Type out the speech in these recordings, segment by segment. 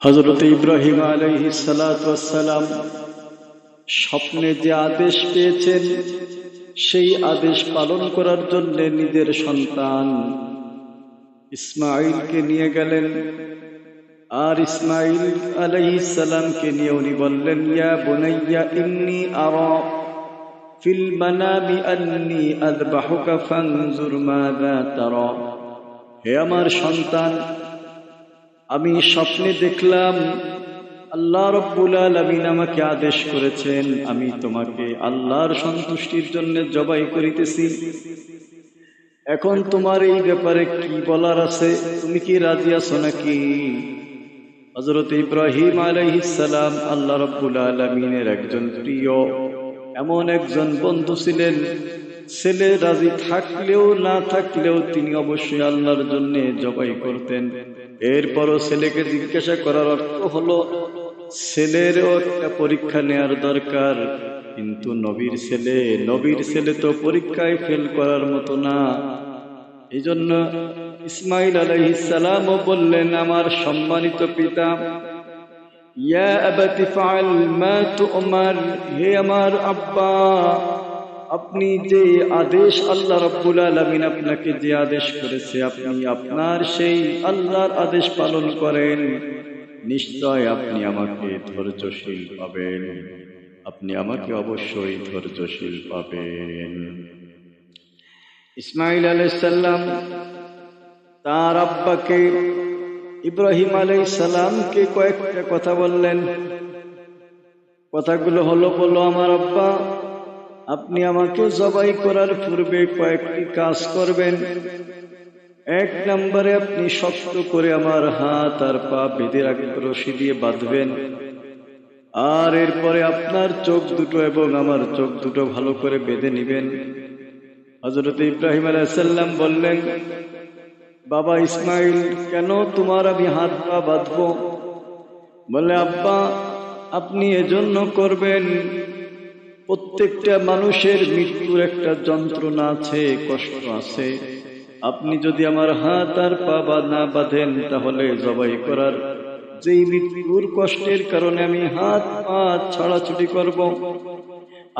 হযরত ইব্রাহিম আলাইহিস সালাতু ওয়াস সালাম স্বপ্নে যে আদেশ পেয়েছেন সেই আদেশ পালন করার জন্য নিজের সন্তান ইসমাঈলকে নিয়ে গেলেন। আর ইসমাঈল আলাইহিস সালামকে নিয়ে উনি বললেন, ইয়া বুনাইয়া ইন্নী আরা ফিল মানামি আন্নী আযবাহুকা ফানজুর মাযা তারা। হে আমার সন্তান, আমি স্বপ্নে দেখলাম আল্লাহ রাব্বুল আলামিন আমাকে আদেশ করেছেন আমি তোমাকে আল্লাহর সন্তুষ্টির জন্য জবাই করিতেছি। এখন তোমার এই ব্যাপারে কি বলার আছে? তুমি কি রাজি আছো নাকি? হযরত ইব্রাহিম আলাইহিস সালাম আল্লাহ রাব্বুল আলামিনের একজন প্রিয় এমন একজন বন্ধু ছিলেন। ছেলে রাজি থাকলেও না থাকলেও তিনি অবশ্যই আল্লাহর জন্য জবাই করতেন। এরপরও ছেলেকে জিজ্ঞাসা করার অর্থ হলো ছেলেরও একটা পরীক্ষা নেয়ার দরকার। কিন্তু নবীর ছেলে তো পরীক্ষায় ফেল করার মতো না। এই জন্য ইসমাঈল আলাইহিস সালামও বললেন, আমার সম্মানিত পিতা, ইয়া আবাতি ফাআল মা তু'মার, হে আমার আব্বা, আপনি যে আদেশ আল্লাহ রাব্বুল আলামিন আপনাকে যে আদেশ করেছে আপনি আপনার সেই আল্লাহর আদেশ পালন করেন। নিশ্চয় আপনি আমাকে ধৈর্যশীল পাবেন, আপনি আমাকে অবশ্যই ধৈর্যশীল পাবেন। ইসমাঈল আলাইহিস সালাম তার আব্বাকে ইব্রাহিম আলাইহিস সালামকে কয়েকটা কথা বললেন। কথাগুলো হলো, বলো আমার আব্বা, আপনি আমাকে জবাই করার পূর্বে কয়েকটি কাজ করবেন। এক নম্বরে আপনি শক্ত করে আমার হাত আর পা বেঁধে রাখবেন, রশি দিয়ে বাঁধবেন। আর এরপরে আপনার চোখ দুটো এবং আমার চোখ দুটো ভালো করে বেঁধে নিবেন। হযরত ইব্রাহিম আলাইহিস সালাম বললেন, বাবা ইসমাঈল, কেন তোমার আমি হাত পা বাঁধবো? বলে, আব্বা, আপনি এজন্য করবেন, প্রত্যেকটা মানুষের মৃত্যুর একটা যন্ত্রণা আছে, কষ্ট আছে। আপনি যদি আমার হাত আর পা না বাঁধেন তাহলে জবাই করার যেই মৃত্যুর কষ্টের কারণে আমি হাত পা ছড়াছড়ি করব,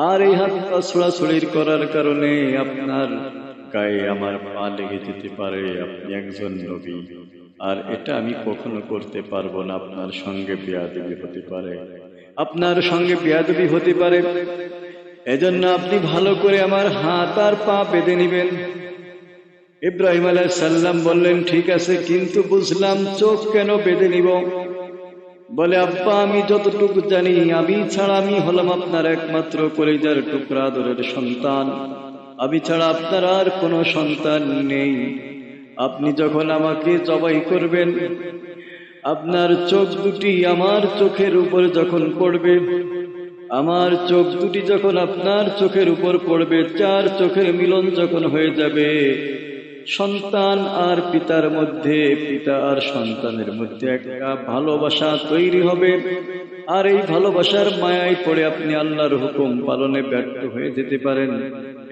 আর এই হাত পা ছড়াছড়ির করার কারণে আপনার গায়ে আমার পা লেগে যেতে পারে। আপনি একজন নবী, আর এটা আমি কখনো করতে পারবো না। আপনার সঙ্গে বেয়াদবি হতে পারে, এজন্য আপনি ভালো করে আমার হাত আর পা বেঁধে নিবেন। ইব্রাহিম আলাইহিস সালাম বললেন, ঠিক আছে, কিন্তু বুঝলাম চোখ কেন বেঁধে নিব? বলে, আব্বা, আমি যতটুকু জানি আমি হলাম আপনার একমাত্র কলিজার টুকরা আদরের সন্তান। আমি ছাড়া আপনার আর কোনো সন্তান নেই। আপনি যখন আমাকে জবাই করবেন, আপনার চোখ দুটি আমার চোখের উপর যখন পড়বে, আমার চোখ দুটি যখন আপনার চোখের উপর পড়বে, চার চোখের মিলন যখন হয়ে যাবে, সন্তান আর পিতার মধ্যে, পিতা আর সন্তানের মধ্যে একটা ভালোবাসা তৈরি হবে। আর এই ভালোবাসার মায়ায় পড়ে আপনি আল্লাহর হুকুম পালনে ব্যর্থ হয়ে যেতে পারেন।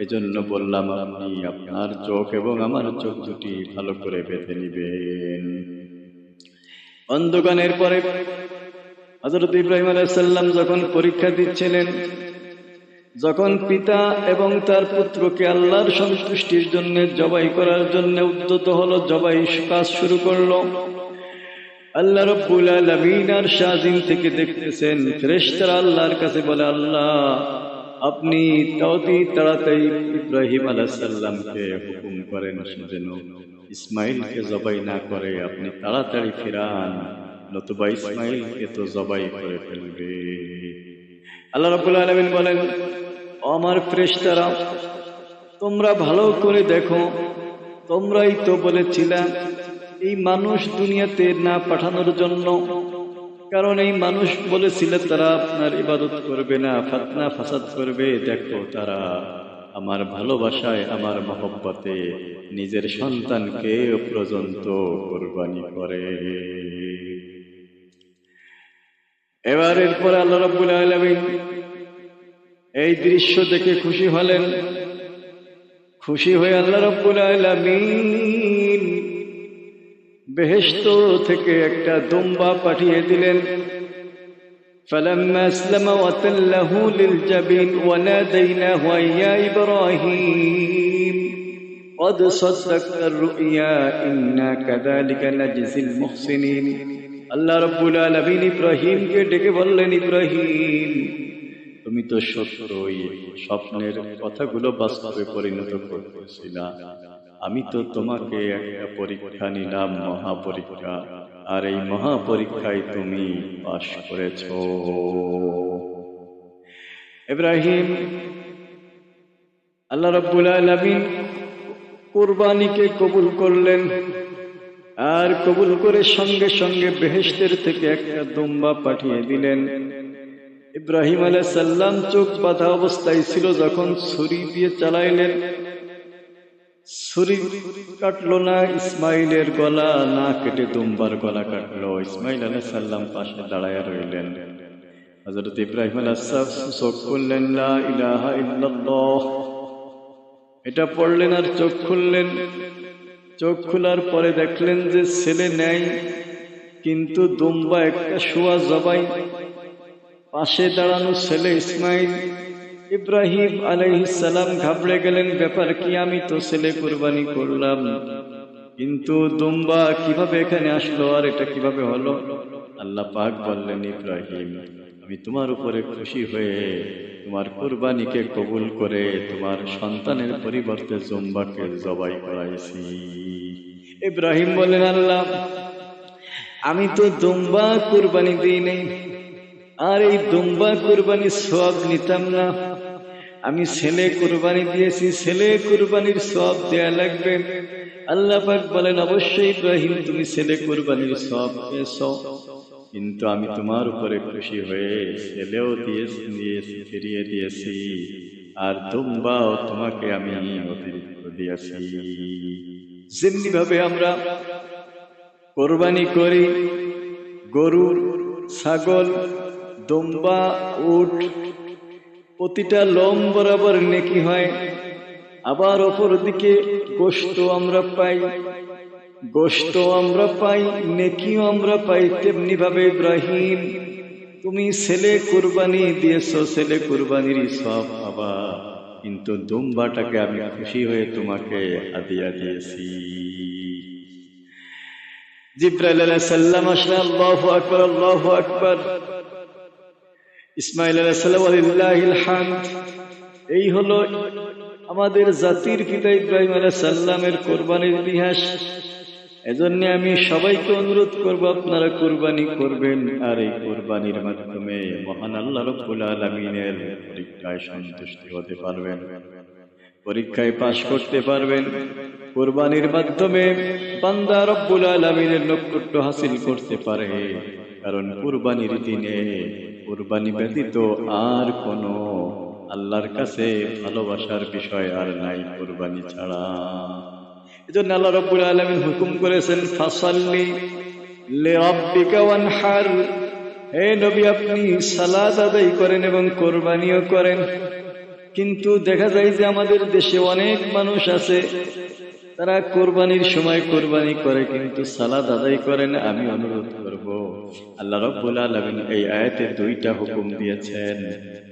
এজন্য বললাম আপনি আপনার চোখ এবং আমার চোখ দুটি ভালো করে বেঁধে নিবেন। অন্ধকারের পরে হযরত ইব্রাহিম আলাইহিস সালাম যখন পরীক্ষা দিচ্ছিলেন, যখন পিতা এবং তার পুত্রকে আল্লাহর সন্তুষ্টির জন্য জবাই করার জন্য উদ্যত হলো, জবাই কাজ শুরু করলো, আল্লাহ রাব্বুল আলামিন আর শাজিম থেকে দেখতেছেন ফেরেশতারা আল্লাহর কাছে বলে, আল্লাহ, আপনি তাড়াতাড়ি ইব্রাহিম আলাইহিস সালামকে হুকুম করেন যেন ইসমাঈলকে জবাই না করে, আপনি তাড়াতাড়ি ফিরান, নতুবা ইসমাঈলকে তো জবাই করে ফেলবে। আল্লাহ রাব্বুল আলামিন বলেন, আমার ফেরেশতারা, তোমরা ভালো করে দেখো, তোমরাই তো বলেছিলে এই মানুষ দুনিয়াতে না পাঠানোর জন্য, কারণ এই মানুষ বলেছিল তারা আপনার ইবাদত করবে না, ফিতনা ফাসাদ করবে। দেখো, তারা আমার ভালোবাসায়, আমার মহব্বতে নিজের সন্তানকে পর্যন্ত কুরবানি করে। এবারের পরে আল্লাহ রাব্বুল আলামিন এই দৃশ্য দেখে খুশি হলেন। খুশি হয়ে আল্লাহ রাব্বুল আলামিন বেহেশত থেকে একটা দুম্বা পাঠিয়ে দিলেন। فلما أسلم وتله للجبين وناديناه يا إبراهيم قد صدقت الرؤيا إنا كذلك نجزي المحسنين। আল্লাহ রাব্বুল আলামিন ইব্রাহিমকে ডেকে বললেন, ইব্রাহিম, তুমি তো সত্যই স্বপ্নের কথাগুলো বাস্তবে পরিণত করতেছিলা। আমি তো তোমাকে একটা পরীক্ষা নিলাম, মহাপরীক্ষা, আর এই মহাপরীক্ষায় তুমি পাশ করেছ। ইব্রাহিম আল্লাহ রাব্বুল আলামিন কুরবানিকে কবুল করলেন, আর কবুল করে সঙ্গে সঙ্গে বেহেশতের থেকে একটা দুম্বা পাঠিয়ে দিলেন। ইব্রাহিম আলাইহিস সালাম চোখ বাঁধা অবস্থায় ছিল, যখন ছুরি দিয়ে চালাইলেন, ছুরি কাটলো না ইসমাইলের গলা, না কেটে দুম্বার গলা কাটলো। ইসমাইল আলাইহিস সালাম পাশে দাঁড়ায় রইলেন। হযরত ইব্রাহিম আলাইহিস সালাম চোখ খুললেন, লা ইলাহা ইল্লাল্লাহ এটা পড়লেন, আর চোখ খুললেন। চোখ খোলার পরে দেখলেন যে ছেলে নেই, কিন্তু দুম্বা একটা শোয়া জবাই, পাশে দাঁড়ানো ছেলে ইসমাইল। ইব্রাহিম আলাইহিস সালাম ঘাবড়ে গেলেন, ব্যাপার কি? আমি তো ছেলে কুরবানি করলাম, কিন্তু দুম্বা কিভাবে এখানে আসলো, আর এটা কিভাবে হলো? আল্লাহ পাক বললেন, ইব্রাহিম, আমি তোমার উপরে খুশি হয়ে তোমার কুরবানিকে কবুল করে তোমার সন্তানের পরিবর্তে দুম্বাকে জবাই করাইছি। ইব্রাহিম বলেন, আল্লাহ, আমি তো দুম্বা কুরবানি দিই নাই, আর এই দুম্বা কুরবানির সওয়াব নিতাম না। আমি ছেলে কুরবানি দিয়েছি, ছেলে কুরবানির সওয়াব দেয়া লাগবে। আল্লাহ পাক বলেন, অবশ্যই ইব্রাহিম, তুমি ছেলে কুরবানির সওয়াব পেয়েছো, কিন্তু আমি তোমার উপরে খুশি হয়ে ছেলেও দিয়েছি, ফিরিয়ে দিয়েছি, আর দুম্বাও তোমাকে আমি অতিরিক্ত দিয়েছি। যেমনি ভাবে আমরা কোরবানি করি, গরু, ছাগল, দুম্বা, উট, প্রতিটা লোম বরাবর নেকি হয়। আবার অপরদিকে গোশত আমরা পাই, নেকিও আমরা পাই। তেমনি ভাবে ইব্রাহিম, তুমি ছেলে কুরবানি দিয়েছো, ছেলে কুরবানির সওয়াব পাবা, কিন্তু দুম্বাটাকে আমি খুশি হয়ে তোমাকে হাদিয়া দিয়েছি। জিবরাইল আলাইহিস সালাম আসলেন, আল্লাহু আকবার, আল্লাহু আকবার। ইসমাইল আলাইহিস সালাম, ওয়ালিল্লাহিল হামদ। এই হলো আমাদের জাতির পিতা ইব্রাহিম আলাইহিস সালামের কুরবানির ইতিহাস। এজন্য আমি সবাইকে অনুরোধ করব, আপনারা কুরবানি করবেন, আর এই কুরবানির মাধ্যমে মহান আল্লাহ রাব্বুল আলামিনের পরীক্ষায় সন্তুষ্ট হতে পারবেন, পরীক্ষায় পাশ করতে পারবেন। কুরবানির মাধ্যমে বান্দা রব্বুল আলামিনের নৈকট্য হাসিল করতে পারে, কারণ কুরবানির দিনে কুরবানি ব্যতীত আর কোনো আল্লাহর কাছে ভালোবাসার বিষয় আর নাই কুরবানি ছাড়া। এজন্য আল্লাহ রাব্বুল আলামিন হুকুম করেছেন, ফাসাল্লি লিরাব্বিকা ওয়ানহার, হে নবী, আপনি সালাত আদায় করেন এবং কুরবানিও করেন। কিন্তু দেখা যায় যে আমাদের দেশে অনেক মানুষ আছে, তারা কুরবানির সময় কুরবানি করে কিন্তু সালাত আদায় করে না। আমি অনুরোধ করব, আল্লাহ রাব্বুল আলামিন এই আয়াতে দুইটা হুকুম দিয়েছেন।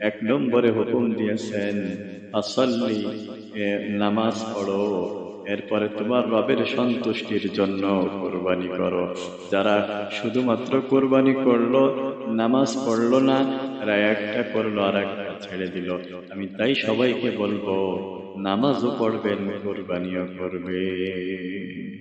এক নম্বরে হুকুম দিয়েছেন, ফাসাল্লি, নামাজ পড়ো, এরপরে তোমার রবের সন্তুষ্টির জন্য কুরবানি করো। যারা শুধুমাত্র কুরবানি করলো, নামাজ পড়লো না, এরা একটা করলো আর একটা ছেড়ে দিল। আমি তাই সবাইকে বলবো, নামাজও পড়বেন, কুরবানিও করবেন।